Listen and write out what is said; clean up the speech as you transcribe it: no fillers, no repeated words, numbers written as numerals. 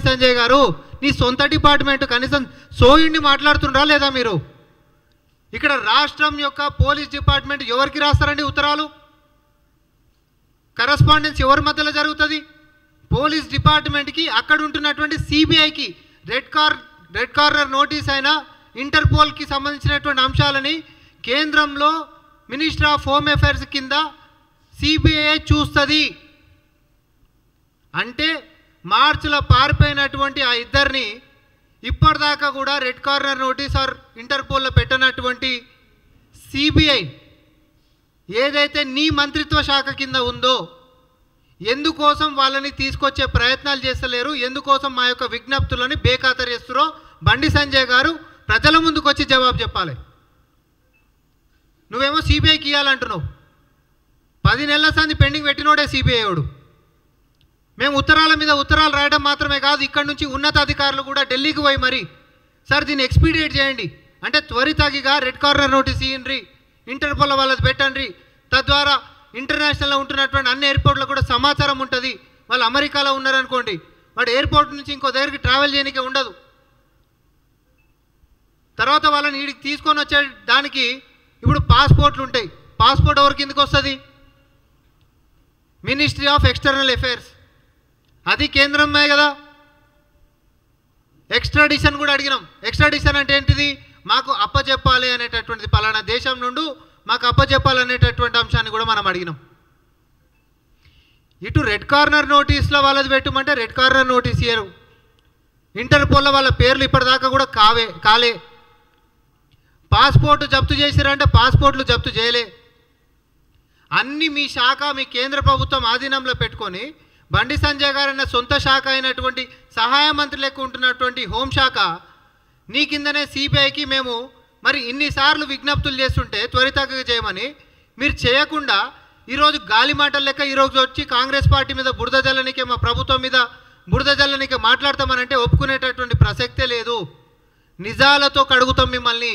సంజయ్ గారు నీ సొంత డిపార్ట్మెంట్ కనీసం సోయిండి మాట్లాడుతుండ్రా లేదా మీరు? ఇక్కడ రాష్ట్రం యొక్క పోలీస్ డిపార్ట్మెంట్ ఎవరికి రాస్తారండి ఉత్తరాలు? కరస్పాండెన్స్ ఎవరి మధ్యలో జరుగుతుంది? పోలీస్ డిపార్ట్మెంట్కి అక్కడ ఉంటున్నటువంటి సిబిఐకి రెడ్ కార్నర్ నోటీస్ అయినా ఇంటర్పోల్కి సంబంధించినటువంటి అంశాలని కేంద్రంలో మినిస్టర్ ఆఫ్ హోమ్ అఫైర్స్ కింద సిబిఐ చూస్తుంది. అంటే మార్చిలో పారిపోయినటువంటి ఆ ఇద్దరిని ఇప్పటిదాకా కూడా రెడ్ కార్నర్ నోటీస్ ఆర్ ఇంటర్పోల్లో పెట్టినటువంటి సిబిఐ ఏదైతే నీ మంత్రిత్వ శాఖ కింద ఉందో ఎందుకోసం వాళ్ళని తీసుకొచ్చే ప్రయత్నాలు చేస్తలేరు, ఎందుకోసం మా యొక్క విజ్ఞప్తులని బేఖాతరు చేస్తారో బండి సంజయ్ గారు ప్రజల ముందుకు వచ్చి జవాబు చెప్పాలి. నువ్వేమో సిబిఐకి ఇవ్వాలంటున్నావు. 10 నెలల సంది పెండింగ్ పెట్టినోడే సిబిఐ వాడు. మేము ఉత్తరాల మీద ఉత్తరాలు రాయడం మాత్రమే కాదు, ఇక్కడ నుంచి ఉన్నతాధికారులు కూడా ఢిల్లీకి పోయి మరి సార్ దీన్ని ఎక్స్పీడియేట్ చేయండి అంటే త్వరితగిగా రెడ్ కార్నర్ నోటీస్ ఇవ్వండి, ఇంటర్పోల్ వాళ్ళది పెట్టండి. తద్వారా ఇంటర్నేషనల్లో ఉంటున్నటువంటి అన్ని ఎయిర్పోర్ట్లో కూడా సమాచారం ఉంటుంది. వాళ్ళు అమెరికాలో ఉన్నారనుకోండి, వాడు ఎయిర్పోర్ట్ నుంచి ఇంకో దగ్గరికి ట్రావెల్ చేయడానికి ఉండదు. తర్వాత వాళ్ళని వీడికి తీసుకొని వచ్చే దానికి ఇప్పుడు పాస్పోర్ట్లు ఉంటాయి. పాస్పోర్ట్ ఎవరికి ఎందుకు వస్తుంది? మినిస్ట్రీ ఆఫ్ ఎక్స్టర్నల్ అఫైర్స్, అది కేంద్రమే కదా. ఎక్స్ట్రాడిషన్ కూడా అడిగినాం. ఎక్స్ట్రాడిషన్ అంటే ఏంటిది? మాకు అప్పచెప్పాలి అనేటటువంటిది, పలానా దేశం నుండి మాకు అప్పచెప్పాలనేటటువంటి అంశాన్ని కూడా మనం అడిగినాం. ఇటు రెడ్ కార్నర్ నోటీస్లో వాళ్ళది పెట్టమంటే రెడ్ కార్నర్ నోటీస్ ఇయ్యరు. ఇంటర్పోల్లో వాళ్ళ పేర్లు ఇప్పటిదాకా కూడా కాలే. పాస్పోర్ట్ జప్తు చేసిరంటే పాస్పోర్ట్లు జప్తు చేయలే. అన్నీ మీ శాఖ, మీ కేంద్ర ప్రభుత్వం ఆధీనంలో పెట్టుకొని బండి సంజయ్ గారన్న సొంత శాఖ అయినటువంటి సహాయ మంత్రి లెక్క ఉంటున్నటువంటి హోంశాఖ నీ కిందనే సిబిఐకి మేము మరి ఇన్నిసార్లు విజ్ఞప్తులు చేస్తుంటే త్వరితగతిగా చేయమని మీరు చేయకుండా ఈరోజు గాలి మాటల లెక్క ఈరోజు వచ్చి కాంగ్రెస్ పార్టీ మీద బురద జల్లనికే, మా ప్రభుత్వం మీద బురద జల్లనికే మాట్లాడతామనంటే ఒప్పుకునేటటువంటి ప్రసక్తే లేదు. నిజాలతో కడుగుతాం మిమ్మల్ని.